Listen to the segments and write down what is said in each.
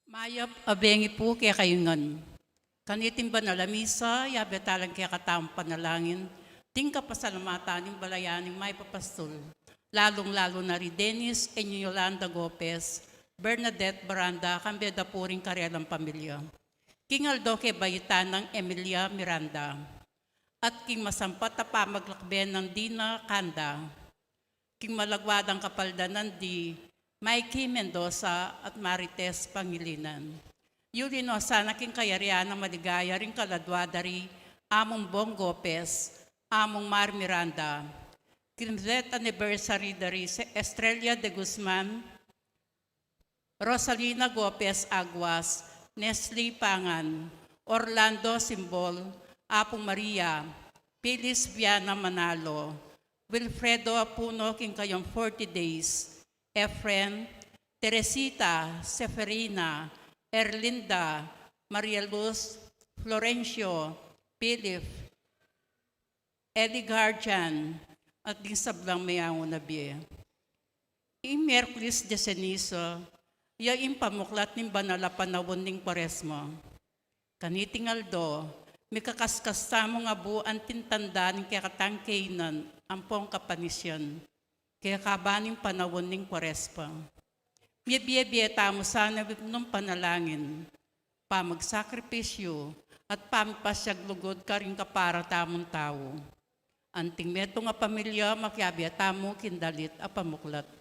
Mayap abengi po kaya kayungan. Kanitin ba na lamisa, yabe talang kaya kataong panalangin, ting kapasalamatan yung balayaning may papastol. Lalong-lalo na rin Dennis and Yolanda Gopez, Bernadette Baranda, kambeda po rin karelang pamilya. King Aldoque Bayitan ng Emilia Miranda. At king masampat na pamaglakben ng Dina Kanda. King malagwadang kapaldanan di Mikey Mendoza at Marites Pangilinan. Yulino sana king kayarian ng maligaya ring kaladwadari among Bong Gopez, among Mar Miranda. Kinzet anniversary dari Estrella de Guzman, Rosalina Gopez Aguas, Nestle Pangan, Orlando Simbol, Apong Maria, Pilis Viana Manalo, Wilfredo Apuno king kayong 40 days, Efren, Teresita, Seferina, Erlinda, Maria Luz, Florencio, Philip, Eddie Garjan, at din sablang mayango na biye. Ing Merkulis de Cenizo, yaing pamuklat ng banala panawon ng Paresmo. Kaniting Aldo, may kakaskas mo nga buuan tintanda ng kaya katangkainan ang pong kapanisyon. Kaya kabaning panawon ng Kwarespa. Biye-biye tamo sana ng panalangin, pamagsakripisyo, at pampasyag-lugod ka rin kapara tamong tao. Anting meto nga pamilya, makiabya tamo kindalit a pamuklat.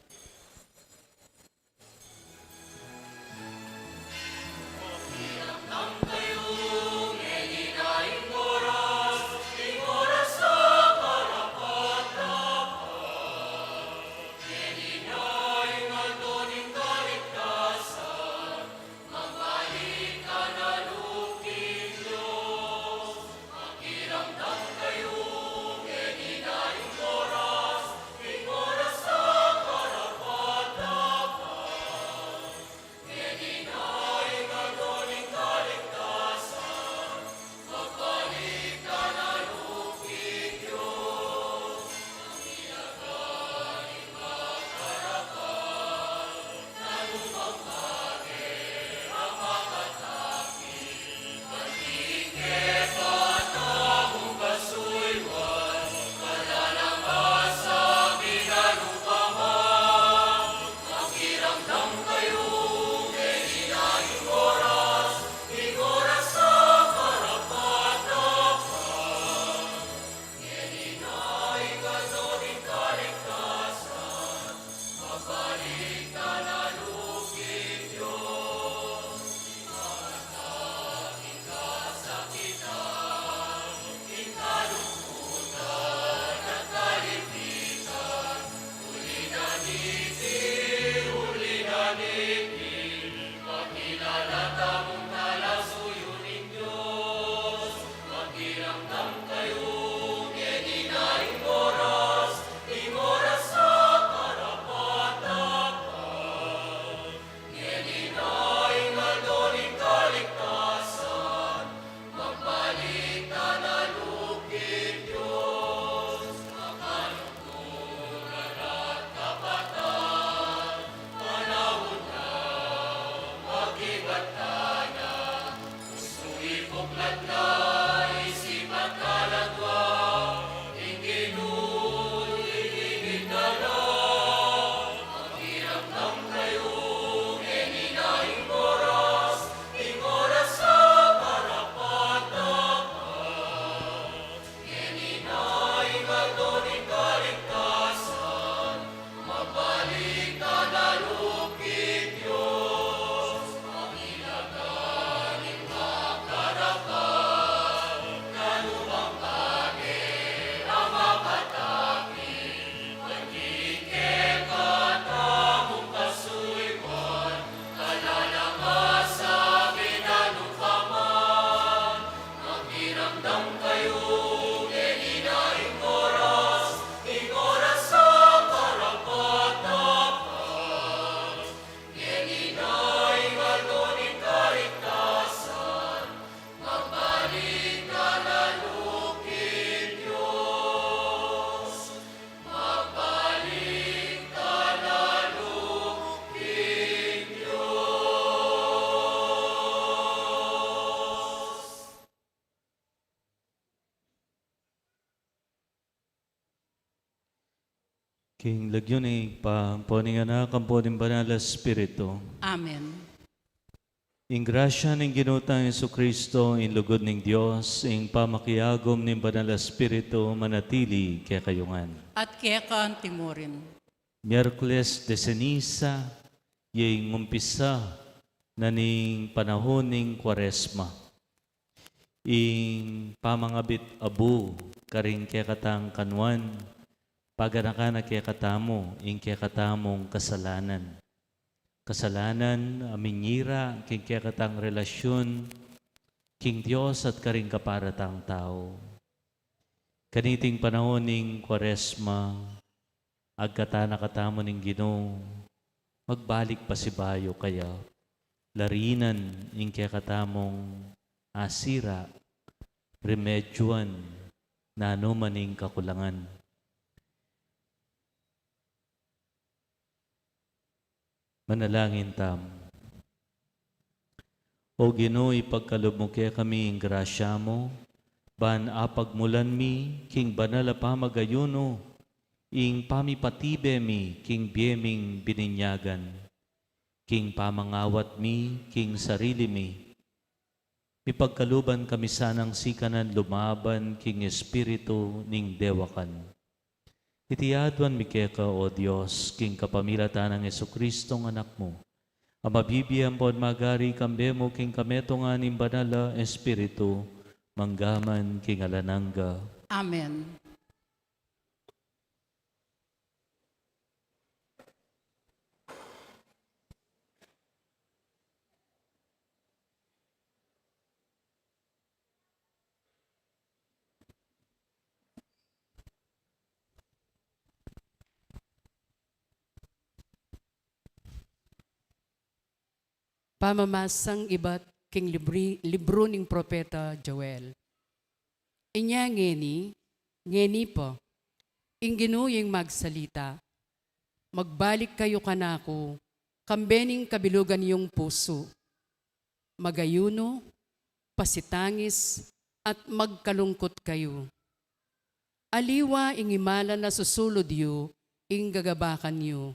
King lagyo ni pamponing anak ang poning banal na Espiritu. Amen. In grasya ng Ginutang Jesucristo, in lugod ng Diyos, in pamakiyagom ng banal na Espiritu, manatili kaya kayungan. At kaya ka ang timurin. Miyerkules de Ceniza, yung umpisa na ning panahon ng Kwaresma. In pamangabit abu, karing kaya katang kanwan, paganakana kaya katamo, in kaya katamong kasalanan. Kasalanan, aminyira, king kaya katang relasyon, king Diyos at karing kaparatang tao. Kaniting panahon ng Kwaresma, agkatana katamo ng Ginoo, magbalik pa si bayo kaya, larinan in kaya katamong asira, remedyoan, na anumaning kakulangan. Manalangin tam. O Ginoo, ipagkalob mo kaya kami ang grasya mo, ban apagmulan mi, king banal a pamagayuno, ing pamipatibe mi, king biyeming bininyagan, king pamangawat mi, king sarili mi. Ipagkaluban kami sanang sikanan lumaban, king espiritu ning dewakan. Itiyadwan mi keka, O Diyos, king kapamilatan ng Jesucristong anak mo, ang mabibiyang po magari kambe mo, king kameto nga ning banala espiritu, manggaman king alananga. Amen. Pamamasang iba't king libro ning propeta Joel. Inya ngeni po, inginuyeng magsalita. Magbalik kayo kanako, kambening kabilugan yung puso. Magayuno, pasitangis, at magkalungkot kayo. Aliwa ingimala na susulod yu, ing gagabakan yu.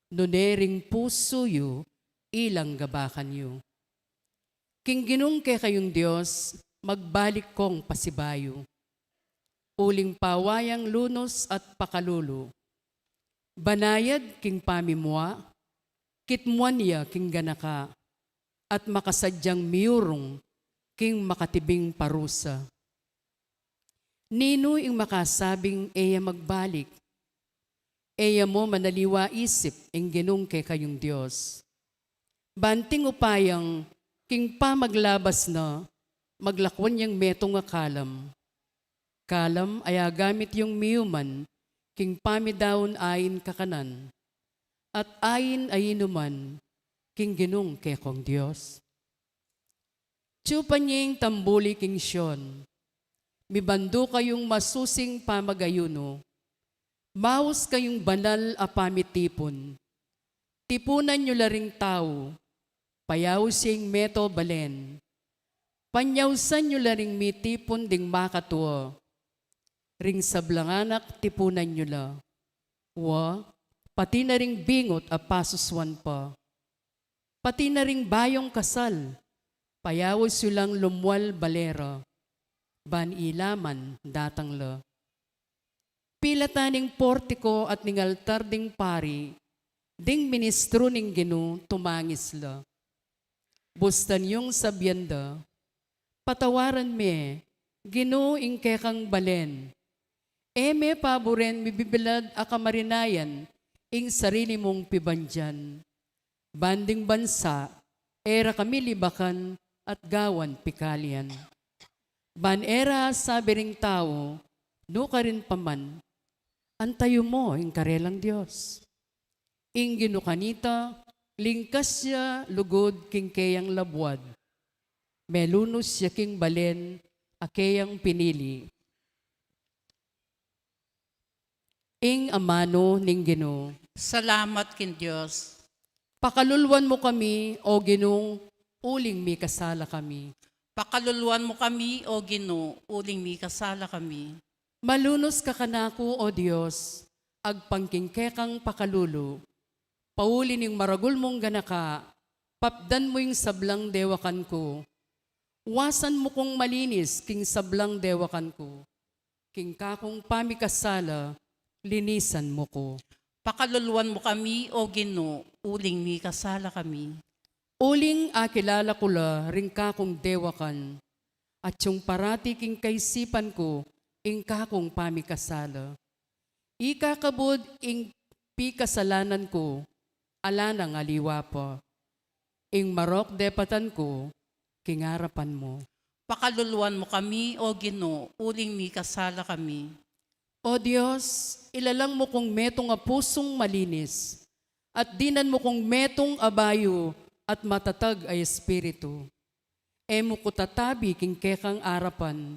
Nunering puso yu, ilang gabakan yu. King ginung kay kayong Diyos, magbalik kong pasibayo. Uling pawayang lunos at pakalulo. Banayad king pamimwa, kitmuan niya king ganaka, at makasadyang miurong king makatibing parusa. Nino ing makasabing eya magbalik, eya mo manaliwa isip ing ginung kay kayong Diyos. Banting upayang, king pa maglabas na, maglakwan yung metong nga kalam. Kalam ay agamit yung miyuman, king pamidaon ayin kakanan. At ayin ay inuman, king ginung kay kong Diyos. Tsupan niyang tambuli king Sion, mibando kayong masusing pamagayuno, maus kayong banal a pamitipon, tipunan nyo laring tao, payaw sing meto balen. Panyawsan nyo laring mitipon ding makatuwa. Ring sablanganak tipunan nyo la. Wa, pati na ring bingot a pasuswan pa. Pati na ring bayong kasal. Payaw silang lumwal balera. Ban ilaman datang la. Pilataning portiko at ning altar ding pari, ding ministro ning Ginu tumangis la. Bustan yung sabyenda, patawaran me, Ginu ing kekang balen. Eme paboren mibibilad akamarinayan, ing sarili mong pibandyan. Banding bansa, era kami libakan at gawan pikalian. Ban era sabi ring tao, no ka rin paman, antayo mo ing karelang Diyos. Ing ginukanita, lingkas siya lugod king kayang labwad. Melunos siya king balen, akeyang pinili. Ing amano ning Ginoo. Salamat kin Diyos. Pakalulwan mo kami, o Ginong, uling mi kasala kami. Pakaluluan mo kami, O Ginoo, uling mi kasala kami. Malunos ka kanako, o Diyos, agpangkingkekang pakalulu, pauli ning maragul mong ganaka, papdan mo yung sablang dewakan ko, wasan mo kong malinis king sablang dewakan ko, king kakong pamikasala, linisan mo ko. Pakaluluan mo kami, O Ginoo, uling mi kasala kami. Uling akilala ko la ring kakong dewakan, at yung parati king kaisipan ko, ing kakong pamikasala. Ikakabod ing pikasalanan ko, ala nang aliwa pa. Ing marok depatan ko, kingarapan mo. Pakaluluan mo kami, O Ginoo, uling mi kasala kami. O Diyos, ilalang mo kong metong a pusong malinis, at dinan mo kong metong abayo at matatag ay espiritu. Emo ko tatabi king kekang arapan,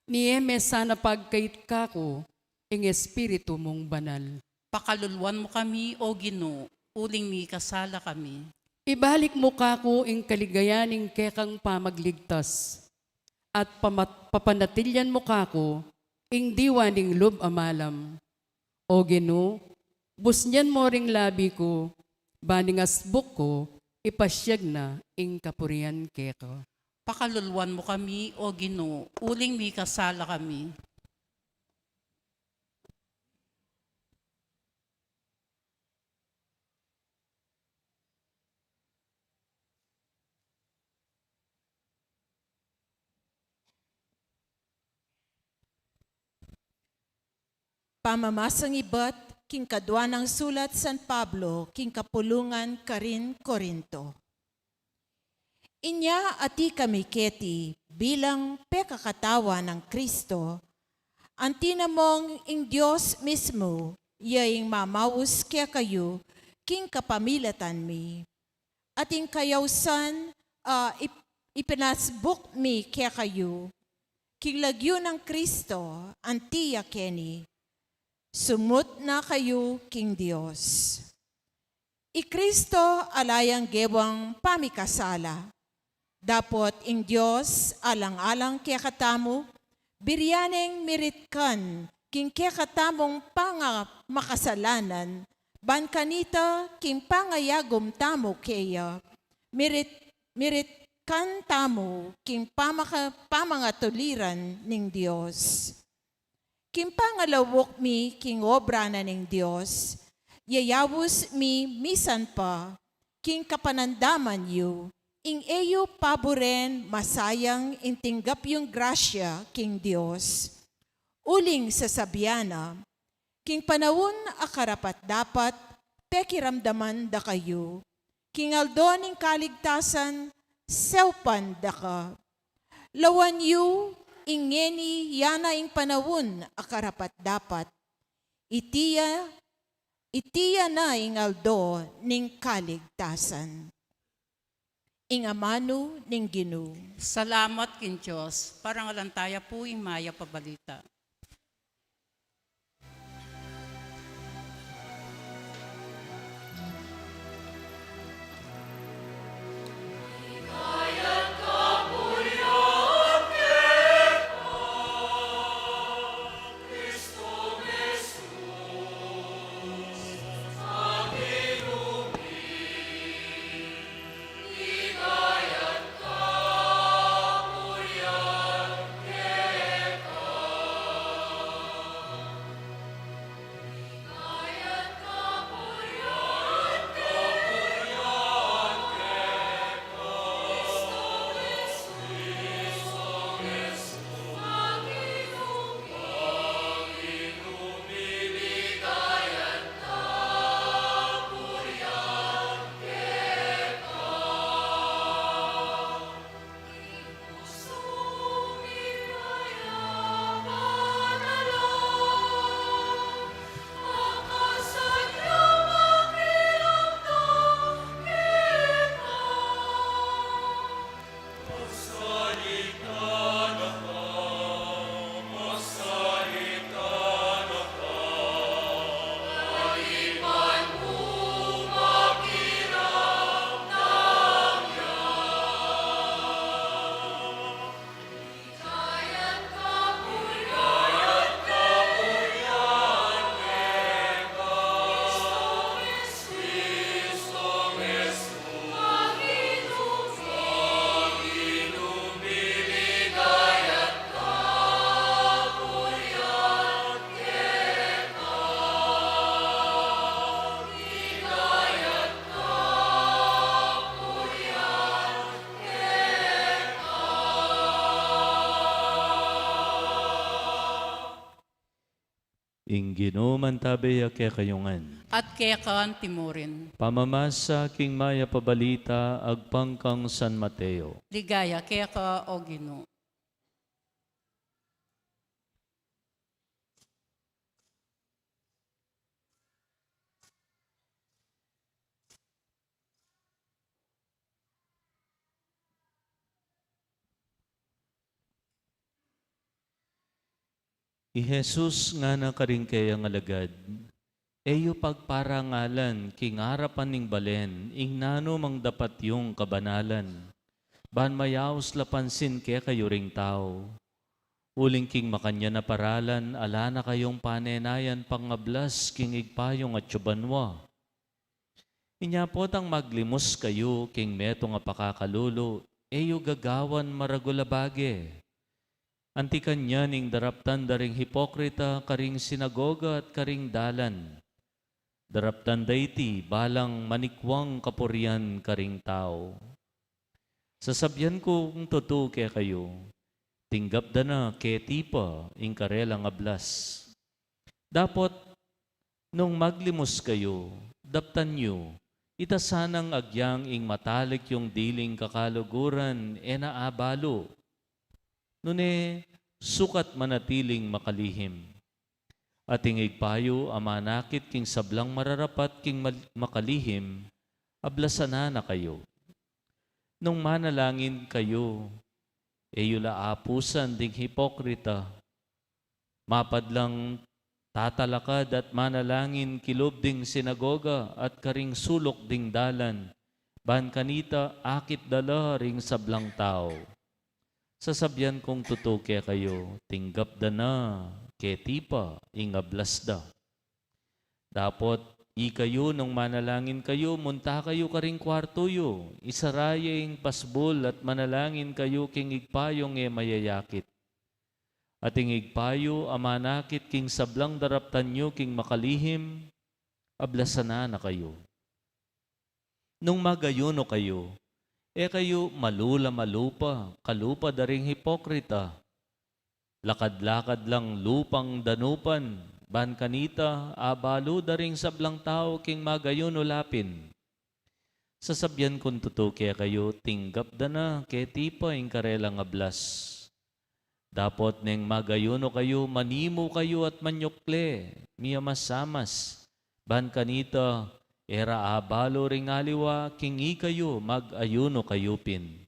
ni eme sana pagkait kako, ing espiritu mong banal. Pakaluluan mo kami, O Ginoo, uling mi kasala kami. Ibalik mo kako ing kaligayaning kekang pamagligtas, at papanatilyan mo kako ing diwaning lub amalam. O Ginoo, busnyan mo ring labi ko, baning asbuk ko, ipasyag na ing kapurian keko. Pakaluluan mo kami, O Ginoo, uling mi kasala kami. Pamamasang ibat, king kadwa ng sulat San Pablo, king kapulungan Karin Corinto. Inya ati kami keti bilang pekakatawa ng Kristo, antina mong ing Diyos mismo, yaing mamawus kaya kayo, king kapamilatan mi. At ing kayawsan, ipinasbuk mi kaya kayo, king lagyo ng Kristo, antiya keni, sumut na kayo, King Diyos. I Kristo alayang gewang pamikasala. Dapot ing Diyos alang-alang kaya katamu, biryaneng miritkan king kaya katamong makasalanan, ban kanita king pangayagom tamo kaya, miritkan tamo king pamangatuliran ning Diyos. King pangalawok mi, king obra na ning Diyos, yayawus mi misan pa, king kapanandaman yu, ing eyo paboren masayang intinggap yung grasya, king Diyos. Uling sa sabiana, king panawon akarapat dapat, pekiramdaman da kayo, king aldoning kaligtasan, sewpan da ka. Lawan yu, ingeni yana ing panawon akarapat dapat. Itiya na ing aldo ning kaligtasan. Ing amano ning Ginoo. Salamat kin Diyos, parang alantaya po ing maya pabalita. Ingginuman tabi kaya kayungan. At kaya kaan timurin. Pamamasa king maya pabalita agpangkang San Mateo. Ligaya kaya ka o Ginoo. I Jesus nga na karing kaya nga alagad, eyo pagparangalan king harapan ning balen, ing nano mang dapat yung kabanalan. Ban mayaos lapansin kaya kayo ring tao. Uling king makanya na paralan, ala na kayong panenayan pangablas king igpayong at tsubanwa. Inyapot ang maglimos kayo king meto nga pakakalulo, eyo gagawan maragulabage. Antikan niya ning daraptan daring hipokrita, karing sinagoga at karing dalan. Daraptan dayti, balang manikwang kapurian karing tao. Sasabyan ko kung totoo kaya kayo, tinggap da na keti pa, ing karelang ablas. Dapat, nung maglimos kayo, daptan nyo, itasanang agyang ing matalik yung diling kakaluguran, naabalo. Nune, sukat manatiling makalihim. At ingig payo, amanakit king sablang mararapat king makalihim, ablasana na kayo. Nung manalangin kayo, eyula apusan ding hipokrita, mapadlang tatalakad at manalangin kilob ding sinagoga at karing sulok ding dalan, ban kanita akit dala ring sablang tao. Sasabyan kong tutuke kayo, tinggap da na, keti pa, ingablas da. Dapat, kayo nung manalangin kayo, munta kayo karing kwarto yo, isaraya ing pasbol at manalangin kayo king igpayong mayayakit. At ing igpayo, amanakit king sablang daraptan nyo king makalihim, ablasana na kayo. Nung magayuno kayo, kayo malula malupa, kalupa daring hipokrita. Lakad-lakad lang lupang danupan, ban kanita, abalo daring sablang tao king magayon ulapin. Sasabyan kung tutuke kayo, tinggap da na, keti pa ing karelang ablas. Dapat neng magayuno kayo, manimo kayo at manyokle, miyamasamas, ban kanita, era abalo ring aliwa, kingi kayo, mag-ayuno kayo pin.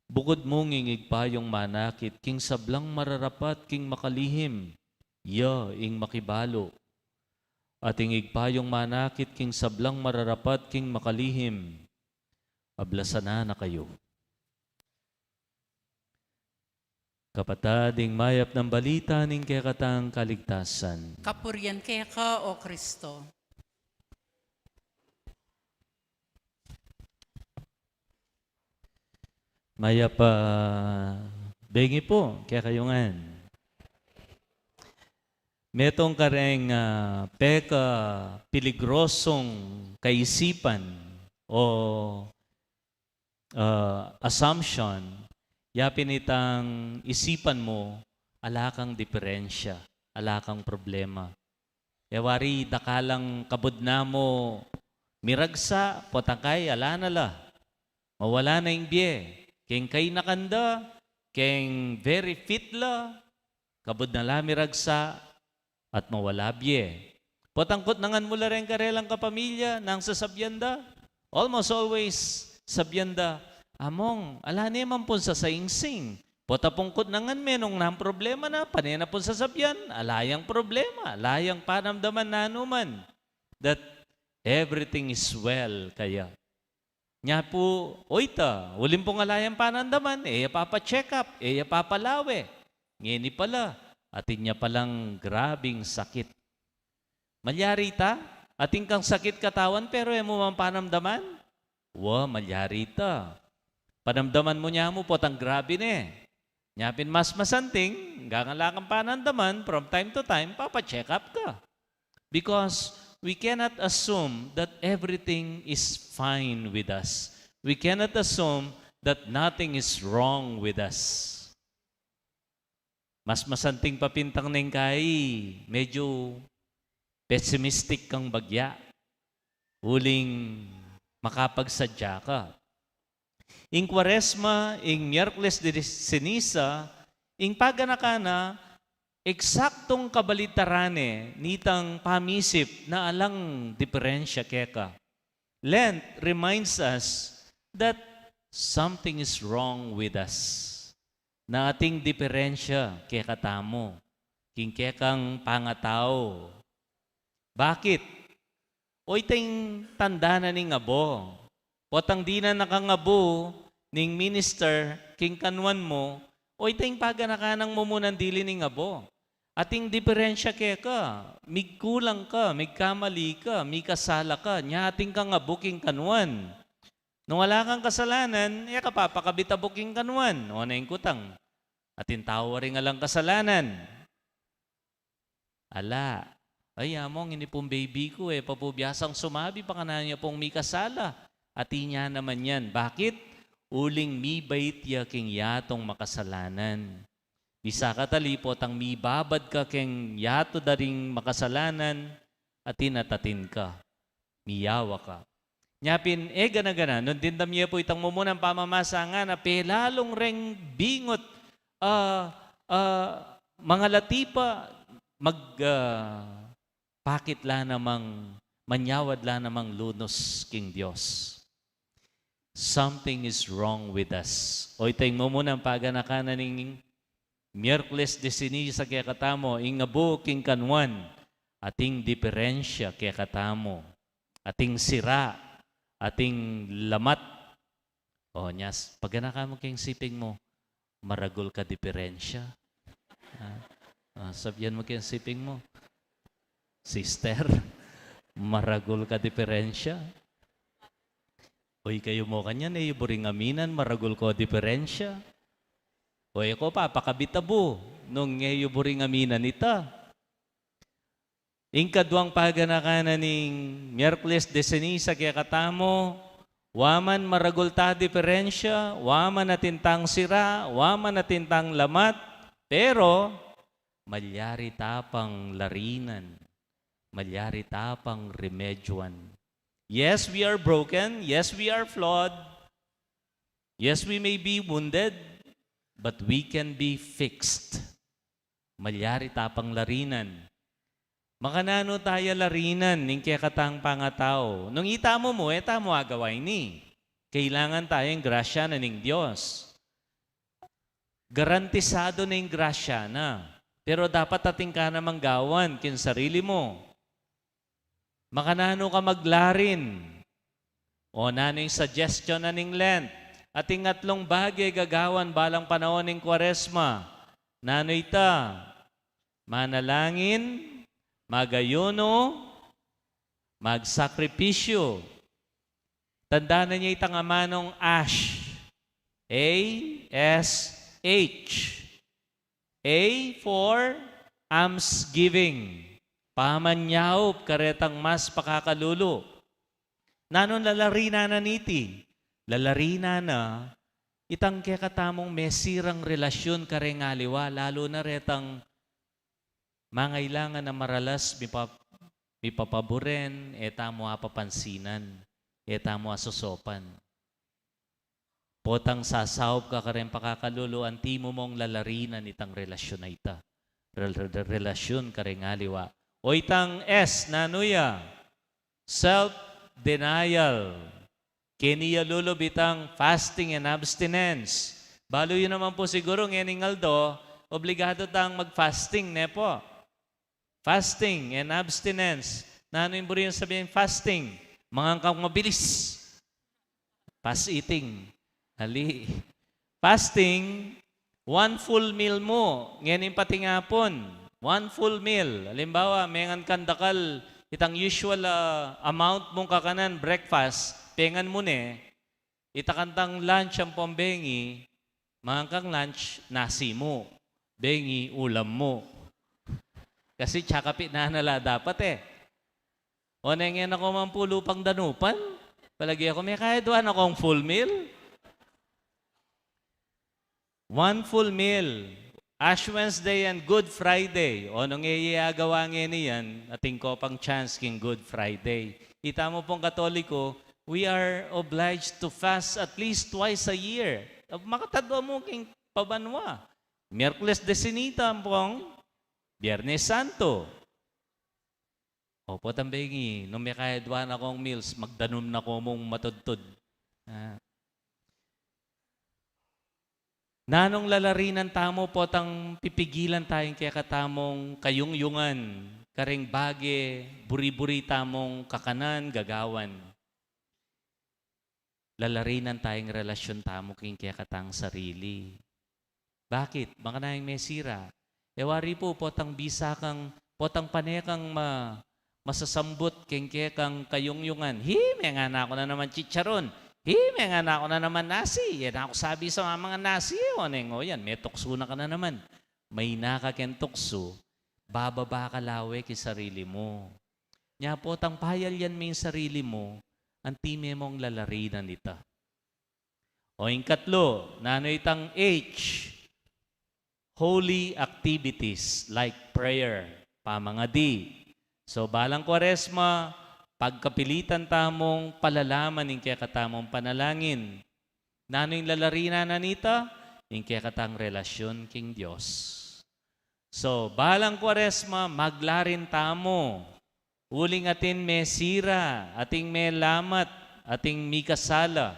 Bukod mong ingigpayong manakit, king sablang mararapat, king makalihim, ing makibalo. At ingigpayong manakit, king sablang mararapat, king makalihim, ablasana na kayo. Kapatading mayap ng balita ning kekatang kaligtasan. Kapurian kaya ka o Kristo. Maya pa, bengi po, kaya kayungan. Metong kareng peka piligrosong kaisipan o assumption, yapin itang isipan mo, alakang diferensya, alakang problema. Yawari, dakalang kabud na mo, miragsa, potangkay, alanala, mawala na yung biye. Keng kay nakanda, keng very fit la, kabud na lamiragsa, at mawala biye. Potangkot nangan mula rin karelang kapamilya, nang sasabyanda, almost always sabyanda, among, ala naman po sa saingsing. Potapungkot nangan menong nang problema na, panena po sasabyan, alayang problema, alayang panamdaman na anuman. That everything is well kaya. Nya po, oita, ulim pong alayang panandaman, papacheck up, papalawe. Ngini pala, atin niya palang grabing sakit. Malyari ta, ating kang sakit katawan, pero mo mang panamdaman? Malyari ta. Panamdaman mo niya mo, potang grabe ne. Nyapin mas masanting, gangalakang panandaman, from time to time, papacheck up ka. Because we cannot assume that everything is fine with us. We cannot assume that nothing is wrong with us. Mas masanting papintang neng kay, medyo pessimistic kang bagya. Huling makapagsadya ka. Ing Kwaresma, ing Miyerkules de Ceniza, ing paganakana, eksaktong kabalitarane, nitang pamisip na alang diferensya keka. Lent reminds us that something is wrong with us. Na ating diferensya keka tamo, king kekang pangatao. Bakit? O itong tanda na ning abo. Potang di na nakangabo ning minister, king kanwan mo, o itong paganakanang mumunan dili ning abo. Ating diferensya keka, migkulang ka, migkamali ka, mikasala ka, nya ating kang abo king kanwan. Nung wala kang kasalanan, kapapakabita king kanwan. O na yung kutang. Atin tawa rin nga lang kasalanan. Ala, ay among ini pong baby ko papubiyasang sumabi pa ka niya pong may kasala. Ati niya naman yan. Bakit? Uling mi bait ya king yatong makasalanan. Bisa ka talipot ang mi babad ka king yato daring makasalanan at tinatatin ka. Miyawa ka. Nyapin, gana-gana, nun din damye po itang mumunang pamamasangan na pelalong reng bingot, mga latipa, pakit la namang, manyawad la namang lunos king Diyos. Something is wrong with us. O itang mumunang paganakanan ng Miyerkules de Ceniza kaya katamo, ingabo king kanwan, ating diferensya kaya katamo, ating sira, ating lamat. O nyas, paganaka mo king siping mo, maragol ka diferensya. Sabihan mo king siping mo, sister, maragol ka diferensya. Uy, kayo mo kanyan, buring aminan, maragol ko diferensya. Uy, ako papakabitabo, nung buring aminan ita. Ingkadwang paganakanan ning Miyerkules de Ceniza kaya katamo, waman maragol ta diferensya, waman natintang sira, waman natintang lamat, pero malyari tapang larinan, malyari tapang remedyoan. Yes, we are broken. Yes, we are flawed. Yes, we may be wounded, but we can be fixed. Malyari tapang larinan. Makanano tayo larinan ning kaya katang pangatao. Nung itamo mo, tamo agaway ni. Kailangan tayong grasya na ning Diyos. Garantisado na yung grasya na. Pero dapat ating ka na manggawan kin sarili mo. Makanano ka maglarin. O nano yung suggestion na ning Lent. Ating atlong bagay gagawan balang panahon ning Kwaresma. Nano ita? Manalangin, magayuno, magsakripisyo. Tandaan na niya itang amanong ASH. A-S-H. A for almsgiving. Pamanyaup, karetang mas pakakalulo. Nanon lalarina na niti? Lalarina na, itang kaya katamong mesirang relasyon karengaliwa, lalo na retang mangailangan na maralas, mipapaboren, eta mo apapansinan, eta mo asusopan. Potang sasawp ka karen pakakalulo, anti mo mong lalarinan itang relasyon na ita. Relasyon karengaliwa. O itang S, nanuya, self-denial. Kiniya lulubitang fasting and abstinence. Balo yun naman po siguro ngayon Aldo, obligado tang mag-fasting, ne po. Fasting and abstinence. Nano yung buriyan sabihin fasting? Mga kang mabilis. Fast eating. Hali. Fasting, one full meal mo. Ngayon yung pati ngapon. One full meal. Halimbawa, mengan kandakal, itang usual amount mong kakanan, breakfast, pengan mo ne, itakantang lunch ang pambengi, mga kang lunch, nasi mo. Bengi, ulam mo. Kasi tsakapit na nala dapat O nangyan ako mampulo pang danupan. Palagi ako, may kaya doon akong full meal. One full meal. Ash Wednesday and Good Friday. O nung iyagawa nga niyan, ating ko pang chance king Good Friday. Ita mo pong Katoliko, we are obliged to fast at least twice a year. Makatadwa mo king pabanwa. Miyerkules de Sinita pong Biyernes Santo. Opo, tambengi, nung may kahidwan akong meals, magdanom na ko mong matudtod. Nanong lalarinan tamo po tang pipigilan tayong kaya katamong kayungyungan, karing bage, buri-buri tamong kakanan, gagawan. Lalarinan tayong relasyon tamo king kaya katang sarili. Bakit? Baka na yung mesira. Ewari po, potang bisa kang, potang panekang masasambot king kaya kang kayungyungan. May nga na ako na naman chicharon. May nga na ako na naman nasi. Yan ako sabi sa mga nasi. O yan, may tukso na ka na naman. May nakaken tukso, bababa ka lawe kay sarili mo. Nya po, tang payal yan may sarili mo, ang time mong lalarinan ita. O yung katlo, nano itang H, holy activities like prayer, pamangadi. So, balang Kwaresma, pagkapilitan tamong palalaman yung kaya katamong panalangin. Nano yung lalarinan na nita? Yung kaya katang relasyon king Diyos. So, balang Kwaresma, maglarin tamo. Uling atin may sira, ating may lamat, ating may kasala.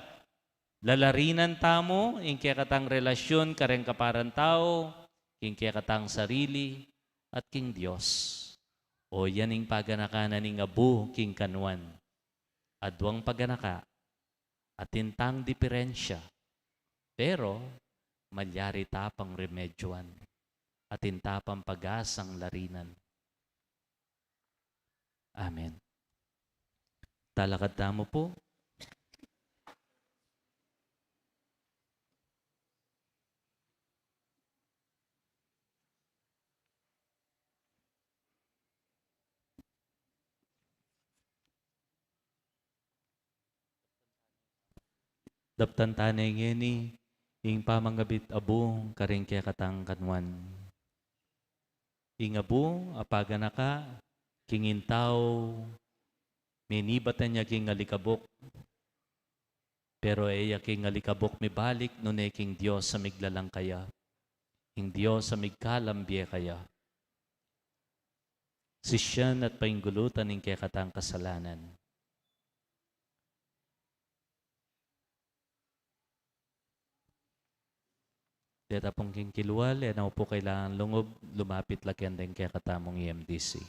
Lalarinan tamo, yung kaya katang relasyon, kareng kaparan tao, yung kaya katang sarili, at king Diyos. O yan yung paganakanan ng abu king kanwan. Adwang paganaka, atintang diferensya. Pero, malyari tapang remedyoan. Atintapang pag-asang larinan. Amen. Talakad tamo po. Daptan tanay ngeni, ing pamangabit abong karing kaya katang kanwan. Ing abong, apaga na ka, kingintaw, minibatan niya king alikabok. Pero eya king alikabok mi balik, nune king Diyos sa miglalang kaya. King Diyos sa migkalambye kaya. Sisyan at painggulutan ing kaya katang kasalanan. Deta pong king kilwal, yan po kailangan lungob, lumapit lakyan din kaya katamong EMDC.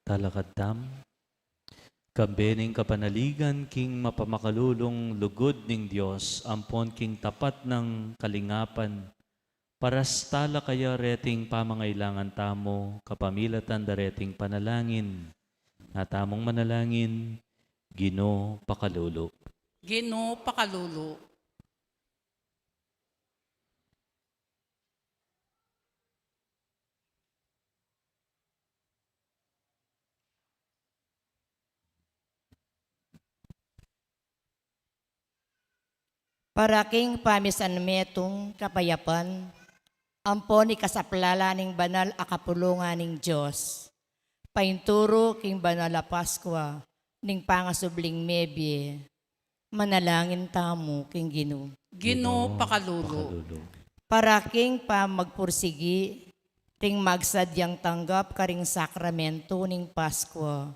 talakadtam. Kambening kapanaligan king mapamakalulong lugod ning Dios ampon king tapat ng kalingapan. Paras tala kaya reting pamangailangan tamo kapamilatan dareting panalangin. Natamong manalangin, Ginoo pakalulo. Ginoo pakalulo. Paraking pamisan metong kapayapan, ampon ni kasaplala ning banal akapulungan ning Diyos. Painturo king banal a Paskwa, ning pangasubling mebye, manalangin tamo king Ginoo. Ginoo pakalulo. Paraking pa magpursigi, ring magsadyang tanggap karing sakramento ning Paskwa,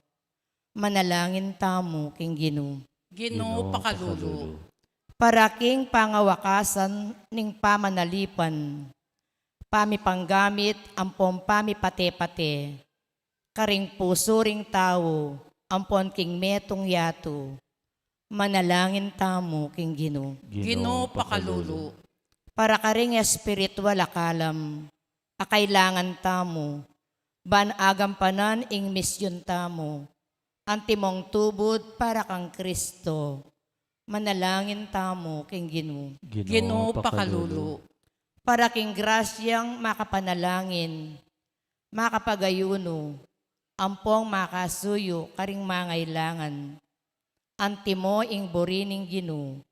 manalangin tamo king Ginoo. Ginoo pakalulo. Paraking pangawakasan ning pamanalipan, pamipanggamit ampon pamipate-pate, karing puso ring tao, ampon king metong yato, manalangin tamo king Ginoo. Ginoo pakalulo. Para karing espiritual akalam, akailangan tamo, ban agampanan ing misyon tamo, antimong tubod para kang Kristo, manalangin tamo king Ginoo. Ginoo pakalulo. Para king grasyang makapanalangin, makapagayuno, ampong makasuyo karing mangailangan, antimo ing burining Ginoo,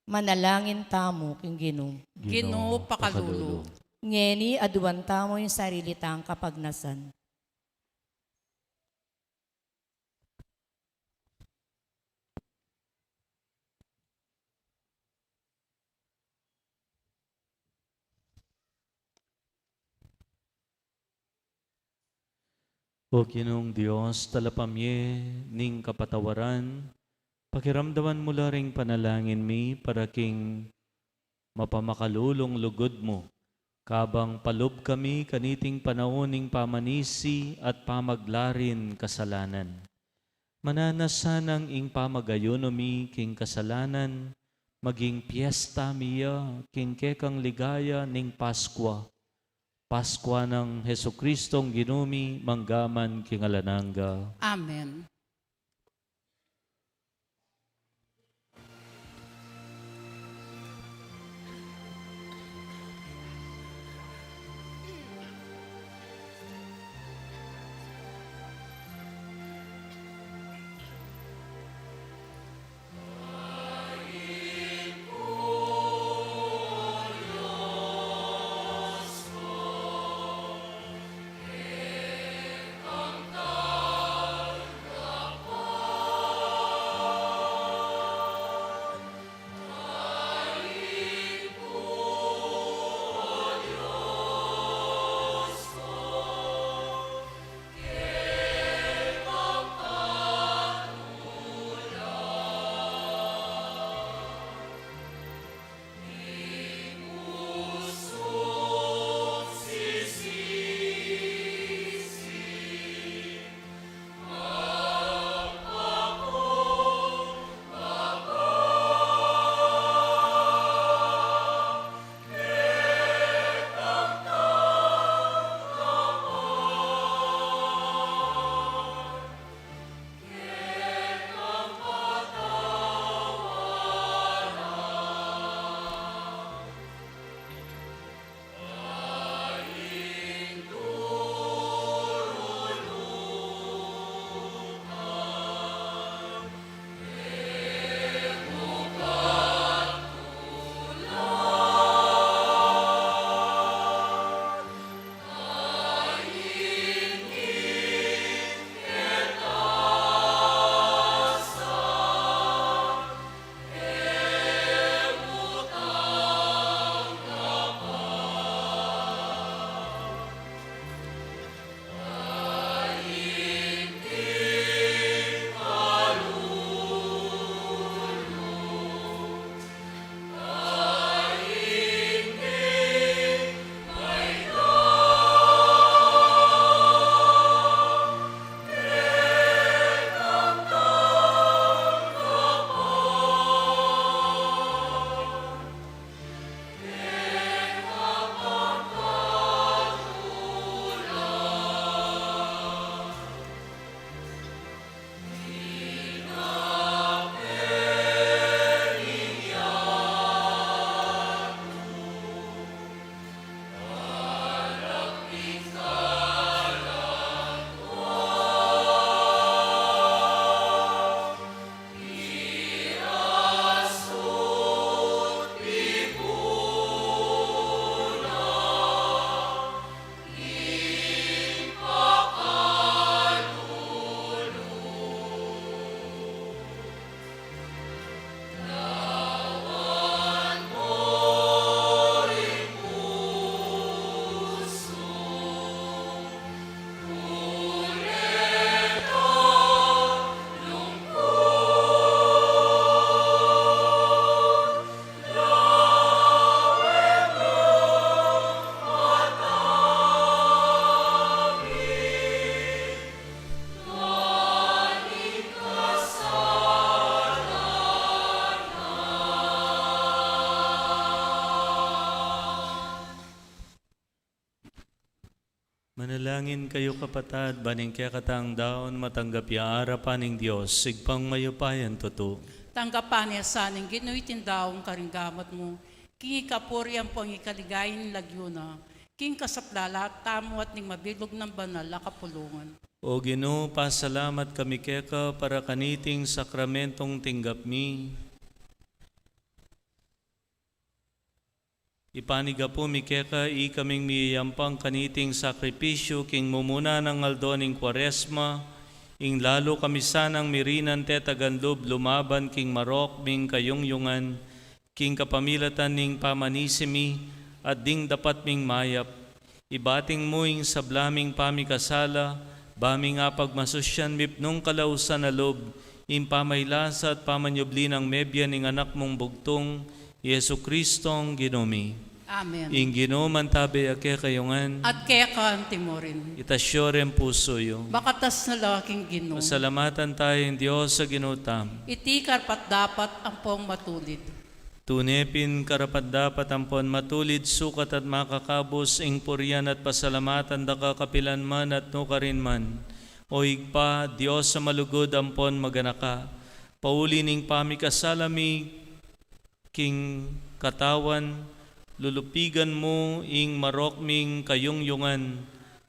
manalangin tamo king Ginoo. Ginoo pakalulo. Ngeni aduan tamo yung sarili tang kapagnasan. O Ginoong Diyos, talapamye ning kapatawaran, pakiramdaman mo ring panalangin mi para king mapamakalulong lugod mo. Kabang palob kami kaniting panauning pamanisi at pamaglarin kasalanan. Mananasanang ing pamagayono mi king kasalanan, maging piyesta miya king kekang ligaya ning Paskwa. Paskwa ng Heso Kristong ginumi manggaman kingalananga. Amen. Manalangin kayo kapatad, baning kaya katang daon matanggap ya arapan ng Diyos, sigpang mayupayan totoo. Tanggapan niya saning ginuy tindaong karinggamat mo, king ikapurian po ang ikaligayin lagyuna, king kasaplala, tamo at ning mabilog ng banal na kapulungan. O Ginoo, pasalamat kami keka para kaniting sakramentong tinggap mi. Ipaniga po mi keka i kaming miyampang kaniting sakripisyo king mumuna ng aldoning kwaresma, ing lalo kami sanang mirinan te taganlob lumaban king marok ming kayungyungan, king kapamilatan ning pamanisimi at ding dapat ming mayap. Ibating mo ing sablaming pamikasala, baming apagmasusyan mipnong kalausan na lob, ing pamaylasa at pamanyubli ng mebya ning anak mong bugtong, Yesu Kristong Ginomi. Amen. Ing Ginoman tabi ake kayungan, At kaya ka ang timorin. itasyorem puso yo. Bakatas na laking Ginoo. Masalamatan tayong Diyos sa ginutam. Iti karpat dapat ang pong matulid. Tunepin karapat dapat ampon matulid sukat at makakabos ing puryan at pasalamatan da kakapilan man at nukarin man. O igpa, Diyos sa malugod ampon maganaka. Pauli ning pamikasalami king katawan, lulupigan mo ing marokming kayungyungan.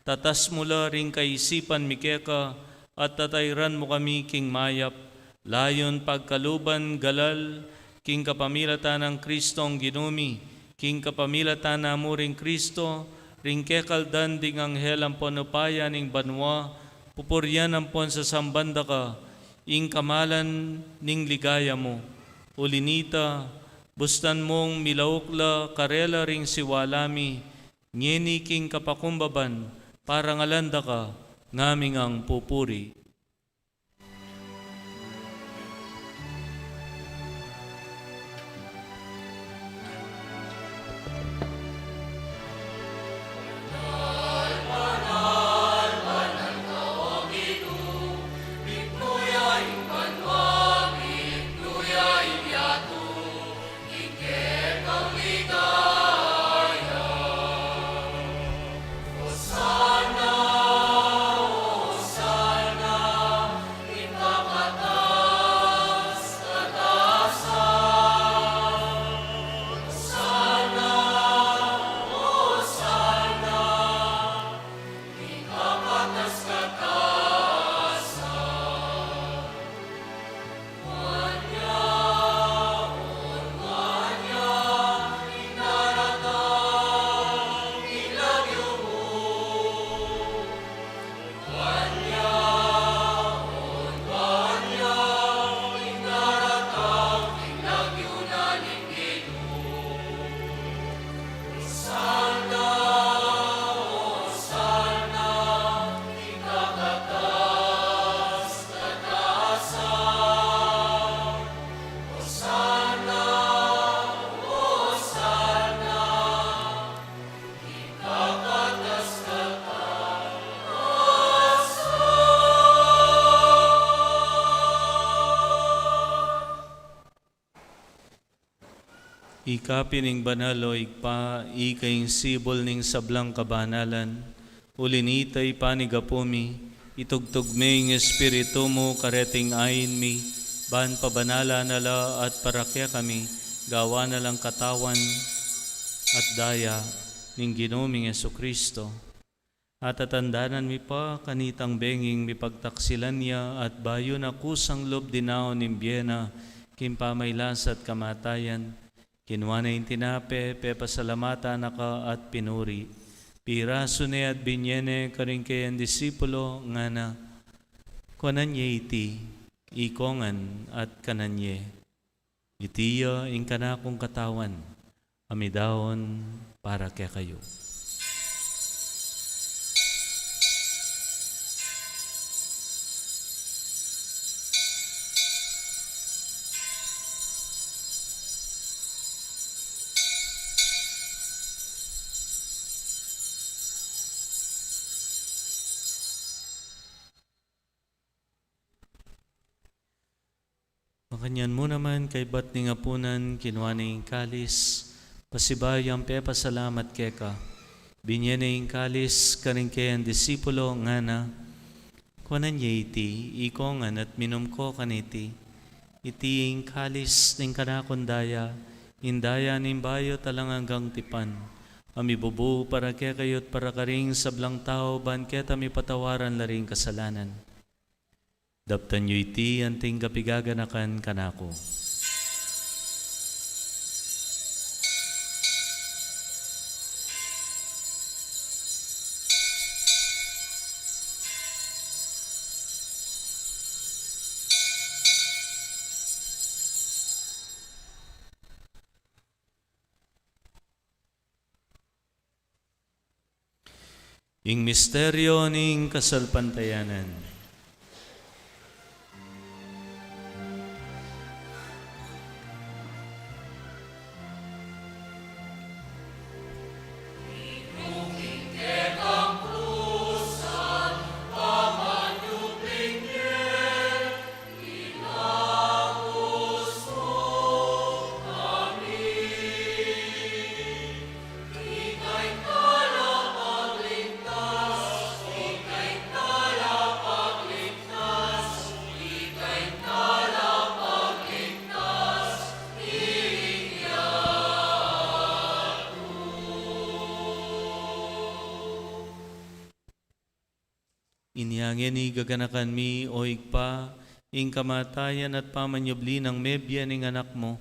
Tatas mula ring kaisipan mikeka at tatayran mo kami king mayap. Layon pagkaluban galal, king kapamilatan ng Kristong Ginumi, king kapamilatan na mo ring Kristo, ring kekaldan ding anghel ang ponupaya ning banwa, pupuryan ang pon sa sambanda ka, ing kamalan ning ligaya mo. Ulinita, bustan mong milaukla karela ring siwalami, ngeni king kapakumbaban, parang alanda ka, ngaming ang pupuri. Ikapin ning banalo ikpa, ikaing sibol ning sablang kabanalan, ulinitay panigapumi, itugtugming espiritu mo kareting ayin mi, ban pabanala nala at parakya kami, gawa na lang katawan at daya ning Ginoming Yesu Kristo. At atandanan mi pa kanitang benging mi pagtaksilan niya at bayo na kusang lob dinaon ning biyena, kimpamaylas at kamatayan. Kinuha na yung tinape, pepasalamata na ka at pinuri. Piraso ne at binyene karing kayan disipulo nga na kunanye iti, ikongan at kananye. Itiya ing kanakong katawan, amidawon para kaya kayo. Makanyan mo naman kay bat ni ngapunan, kinuha ning kalis, pasibayang pe pasalamat keka, Binyaning kalis karingkeyan disipulo nga na, kuanan niya iti, ikongan at minum ko kaniti, itiing kalis ning kanakundaya, indaya ning bayo talang hanggang tipan, amibubu para kaya kayo't para karing sablang tao, ban keta mi patawaran laring kasalanan. Daptan niyo iti, anting kapigaganakan kanako. Ing misteryo ning kasalpantayanan. Inyangin ni gaganakan mi o igpa, ing kamatayan at pamanyubli ng mebya ning anak mo,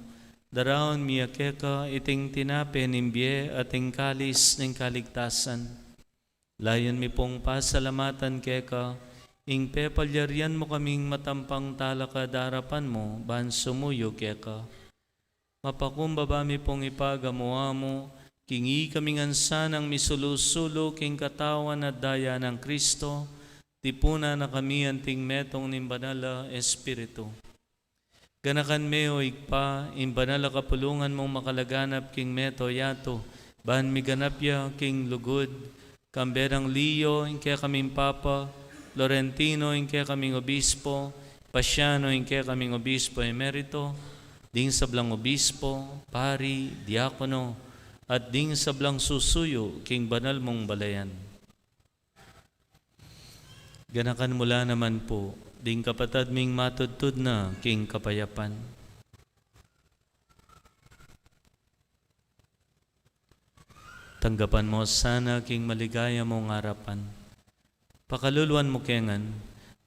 daraon mi akeka iting tinapen imbye at ing kalis ning kaligtasan. Layon mi pong pasalamatan keka, ing pepalyarian mo kaming matampang talaka darapan mo, ban sumuyo keka. Mapakumbaba mi pong ipagamuha mo, kingi kaming ansanang misulusulo king katawan at daya ng Kristo, tipuna na kami anting metong ning banala Espiritu. Ganakan me o igpa, in banala kapulungan mong makalaganap king meto yato, ban miganapya king lugod, kamberang Leo, in kaya kaming Papa, Laurentino, in kaya kaming Obispo, Pasiano, in kaya kaming Obispo Emerito, ding sablang Obispo, Pari, Diakono, at ding sablang susuyo king banal mong balayan. Ganakan mula naman po, ding kapatad ming matudtud na king kapayapan. Tanggapan mo sana king maligaya mong harapan. Pakaluluan mo kengan,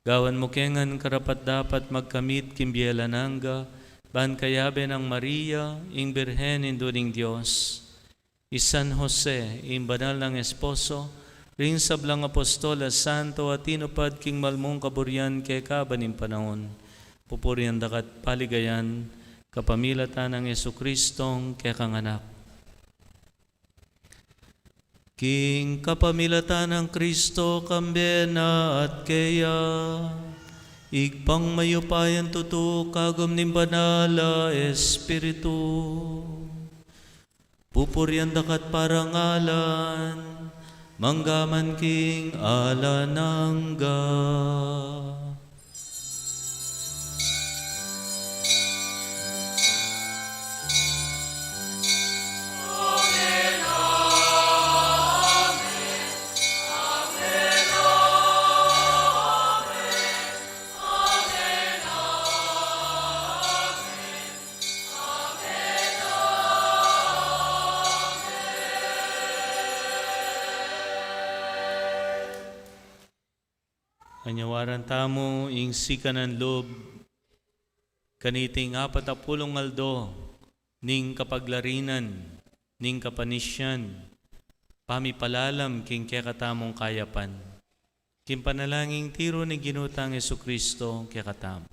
gawan mo kengan karapat dapat magkamit kimbielananga, ban kayabe ng Maria, ing Birhen induning Diyos. San Jose, ing banal ng esposo, ring sablang apostola santo at tinupad king malmong kaburyan kay kabaning panahon. Pupurian dakat paligayan, kapamilatan ng Yesukristong kay kanganak. King kapamilatan ng Kristo kambena at kaya, igpang mayupayan tutu kagom ning banala Espiritu. Pupurian dakat parangalan, manggaman king alanangga. Anyawaran tamo ing sikanan lob, kaniting 40 aldo, ning kapaglarinan, ning kapanisyan, pamipalalam king kekatamong kayapan. King panalangin tiro ni ginutang Jesucristo kekatamo.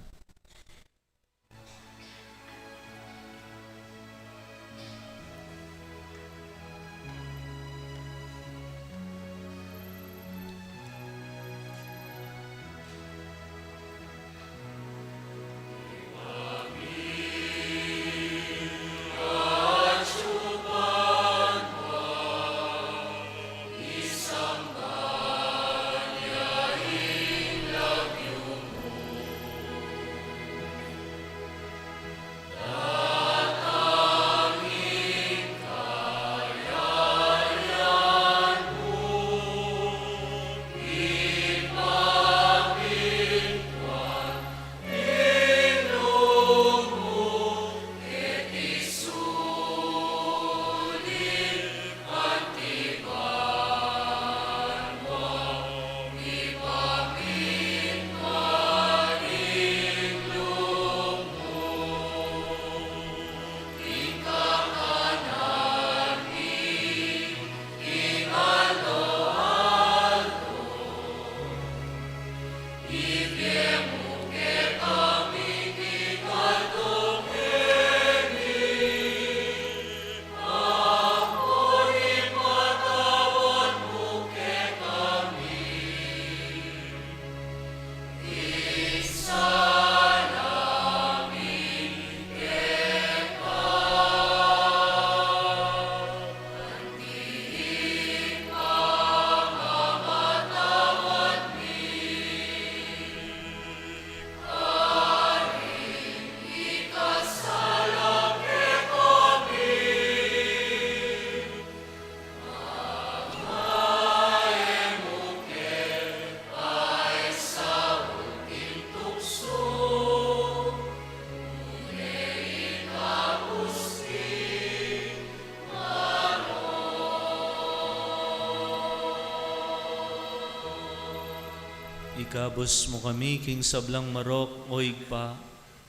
Ikabos mo kami, king sablang marok o igpa.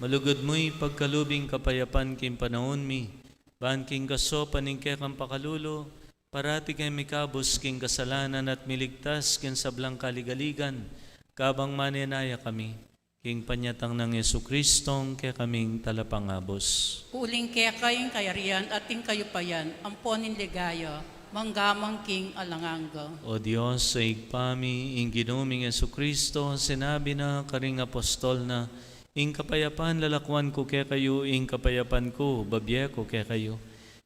Malugod mo'y pagkalubing kapayapan king panahon mi. Ban king kaso paningke kang pakalulo. Parati kay mikabos king kasalanan at miligtas king sablang kaligaligan. Kabang maninaya kami. King panyatang ng Yesu Kristong kaya kaming talapangabos. Uling kaya kayong kayarian at ting kayo pa yan, amponin ligaya, manggamang king alanganga. O Diyos, sa igpami, ing ginuming Yesu Kristo, sinabi na karing apostol na, ing kapayapan lalakwan ko kaya kayo, ing kapayapan ko, babye ko kaya kayo.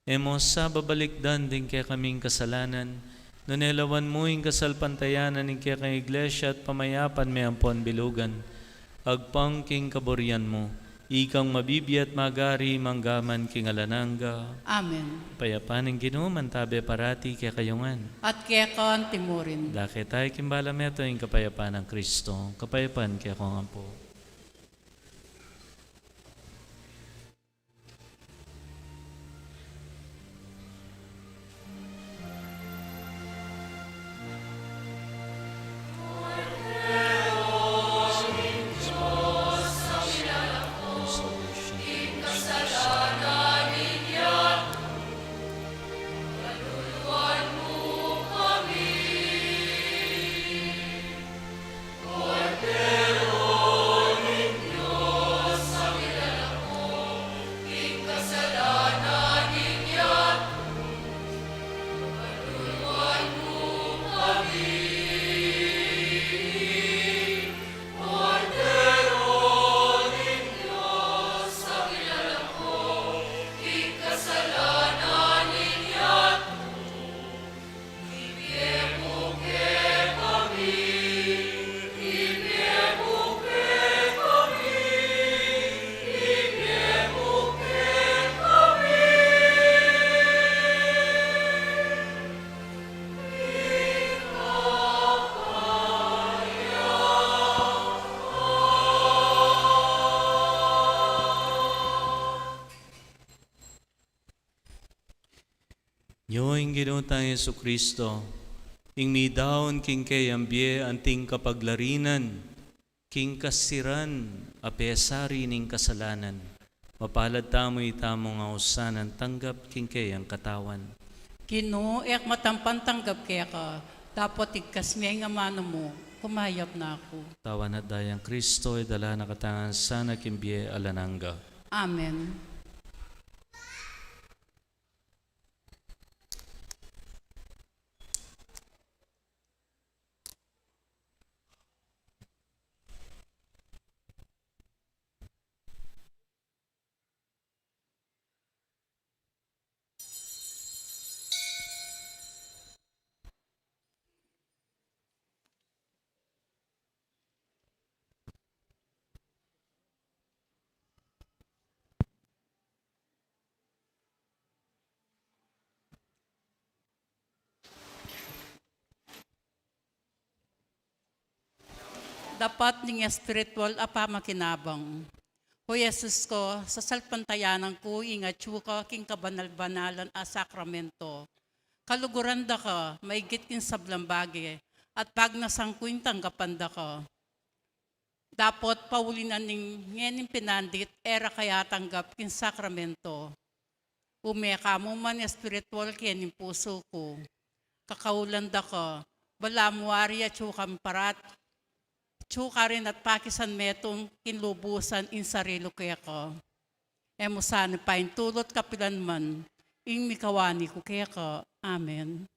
Emos sa babalikdan din kaya kaming kasalanan, nunelawan mo ing kasalpantayanan ing kaya kang iglesia at pamayapan may ampon bilugan. Agpang king kaburian mo, ikang mabibiyat magari manggaman king alananga. Amen. Payapan ng ginuman tabi parati kaya kayungan. At kaya kan timurin. Dake tayo kimbala meto yung kapayapaan ng Kristo. Kapayapaan kaya kong ampo. Nyoing ginutang Yesu Kristo, ing midaon king kayambye anting kapaglarinan, king kasiran apesari ning kasalanan. Mapalad tamo itamo nga usanan tanggap king kayang katawan. Kino, ek matampan tanggap kaya ka, dapat ikasmiyay nga mano mo, kumayap na ako. Tawan at dayang Kristo ay dala na katangan sana kimbye alananga. Amen. Dapat ning spiritual apa makinabang. O Jesus ko, sa salpantayanan ko, ingat ka king kabanal-banalan a sakramento. Kaluguran da ka, maigit king sablambagi, at pag nasangkuin tanggapan da ka. Dapat paulinan ning ngening pinandit, era kaya tanggap king sakramento. Umeka mo man spiritual kening puso ko. Kakaulan da ka, balamuari at tsukang parat, tsuka rin at pakisan metong kinlubusan in sarilo kaya ko. Emusan pain tulot kapilan man, ing mikawani ko kaya ko. Amen.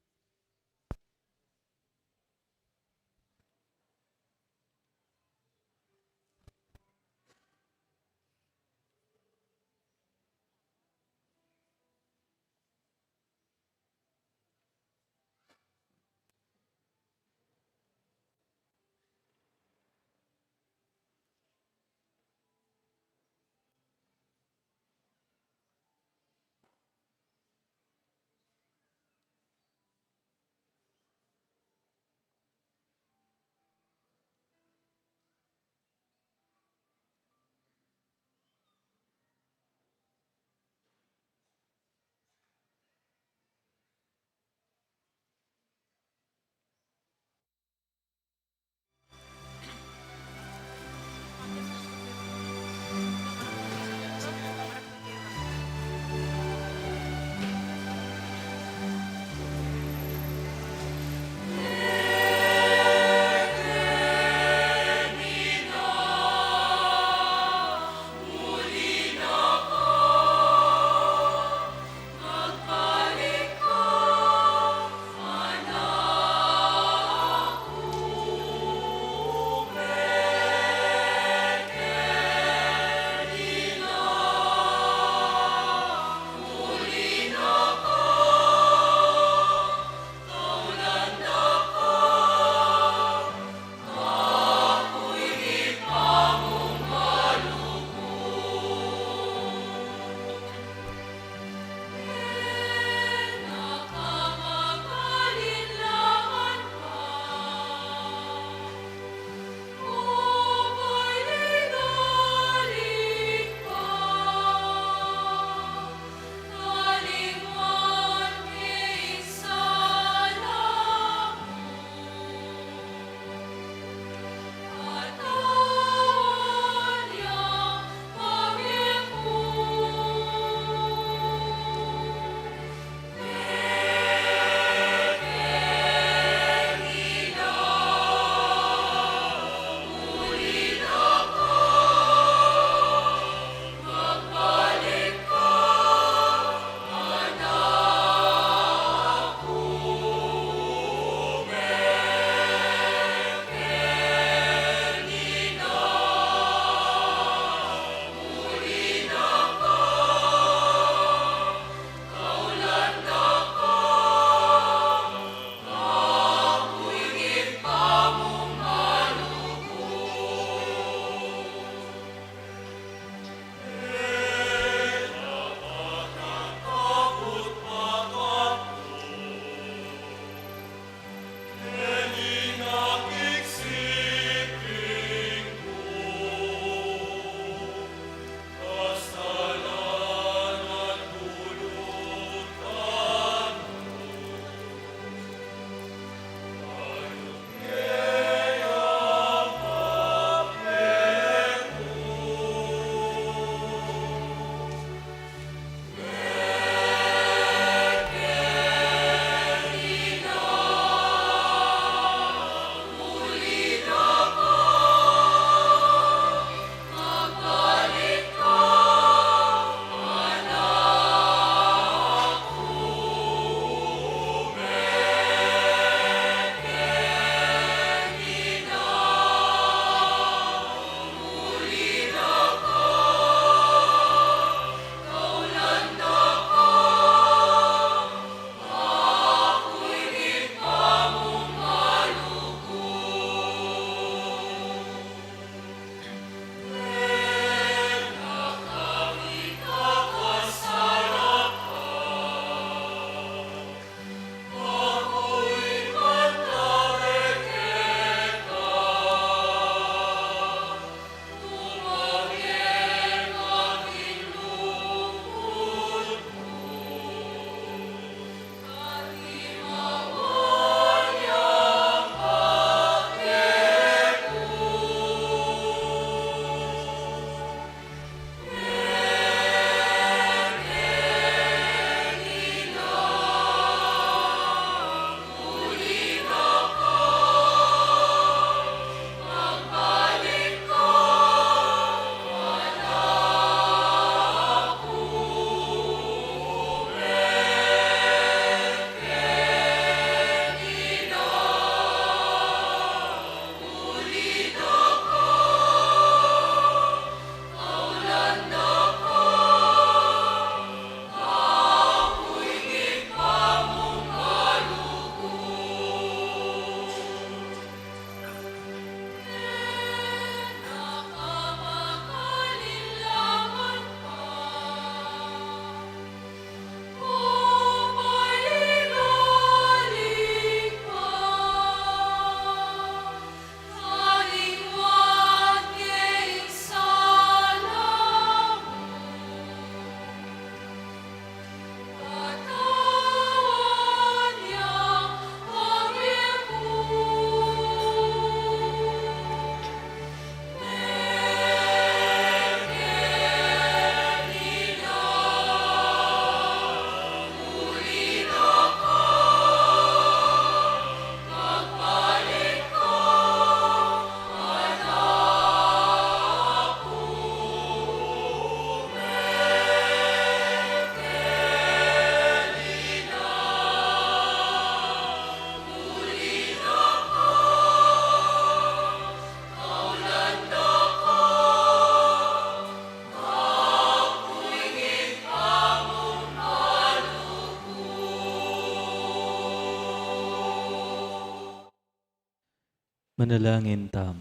Manalangin tam.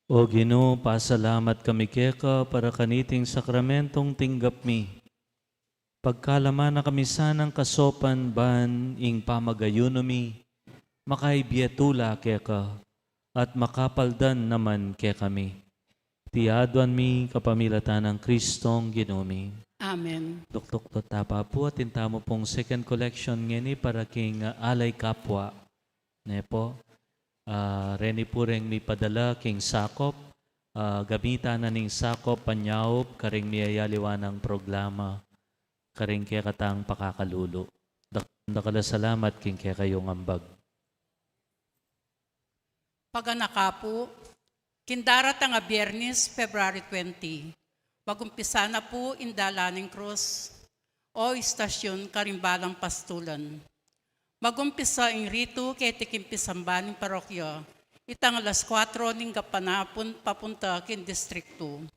O Ginoo, pasalamat kami keka para kaniting sakramentong tinggap mi. Pagkalaman na kami sanang kasopan ban ing pamagayuno mi, makaibiyatula keka at makapaldan naman ke kami. Tiaduan mi kapamilatan ng Kristong Ginoo mi. Amen. Tuktok to tapa po at intamo pong second collection ngini para king alay kapwa. Ne po. Reni po rin mi padala king sakop. Gamitan na ning sakop panyaop karing miyayaliwan ng programa. Karing kaya katang pakakalulo. Dakala salamat king kaya kayong ambag. Paganaka po, kindarat nga Biyernes, February 20. Magumpisa na po indalaning cross o istasyon karimbalang pastulan. Magumpisa ing rito kay tikimpisambaning parokya. Itang alas 4 ning kapanapon papunta kin District 2.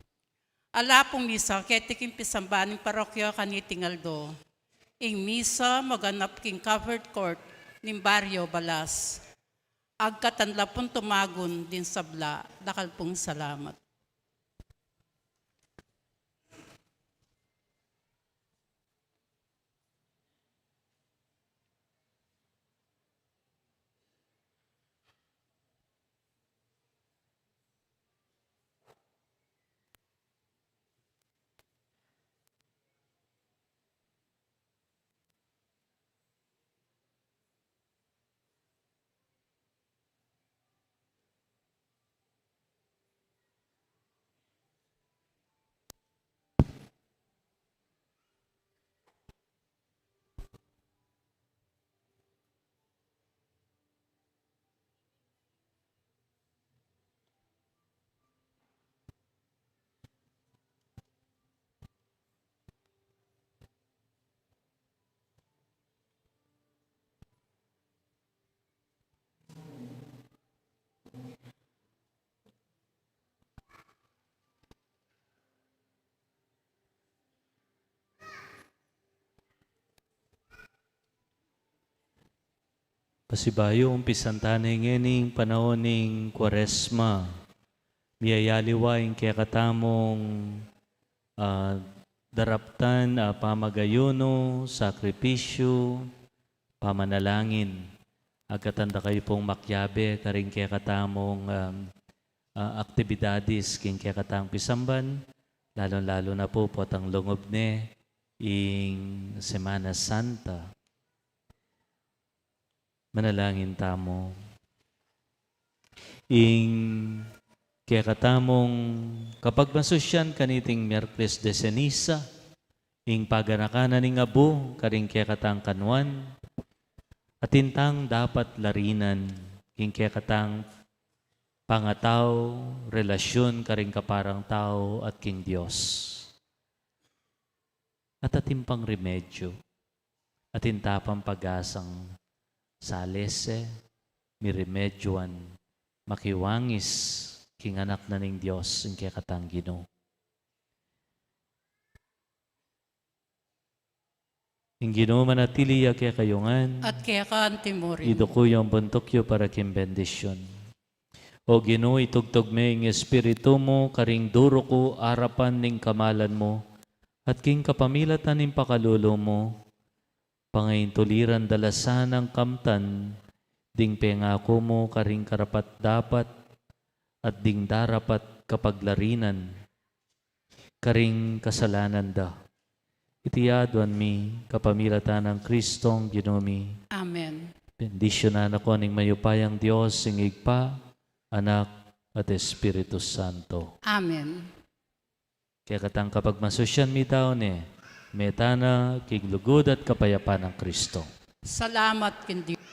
Ala pong misa kay tikimpisambaning parokya kanitingaldo. Ing misa maganap king covered court ning Barrio Balas. Agkatanla pong tumagon din sabla. Dakal pong salamat. Pasibayo, umpisan tanay ngening panahon ning Kwaresma. Miyayaliwain kaya katamong daraptan pamagayuno, sakripisyo, pamanalangin. Agkatanda kayo pong makyabe, karing kaya katamong aktibidadis, king kaya katang pisamban, lalo-lalo na po potang lungob ne, ing Semana Santa. Manalangin tamo. Ing kaya katamong kapag masusyan kaniting Miyerkules de Ceniza, ing paganakanan ning abo, karing kaya katang kanwan, atintang dapat larinan, ing kaya katang pangataw, relasyon karing kaparang tao at king Diyos. At atimpang remedyo, atintapang pag-asang salese, miremedyoan, makiwangis, king anak na ning Diyos, ang kaya katang Ginoo. Ang Ginoo manatili kaya kayungan, At kaya ka antimurin. ito ko yung buntok para kim bendisyon. O Ginoo, itugtog me ang espiritu mo, karing duro ko, arapan ning kamalan mo, at king kapamilatan ning pakalulo mo, pangayin tuliran dalasan ng kamtan, ding pengako mo karing karapat dapat, at ding darapat kapaglarinan, karing kasalanan da. Itiyaduan mi, kapamilatan ng Kristong Ginoo mi. Amen. Bendisyonan ako ning mayupayang Diyos, singig pa, Anak, at Espiritu Santo. Amen. Kaya katang kapag masusyan mi tao metana, kiglugod at kapayapaan ng Kristo. Salamat kin Diyos.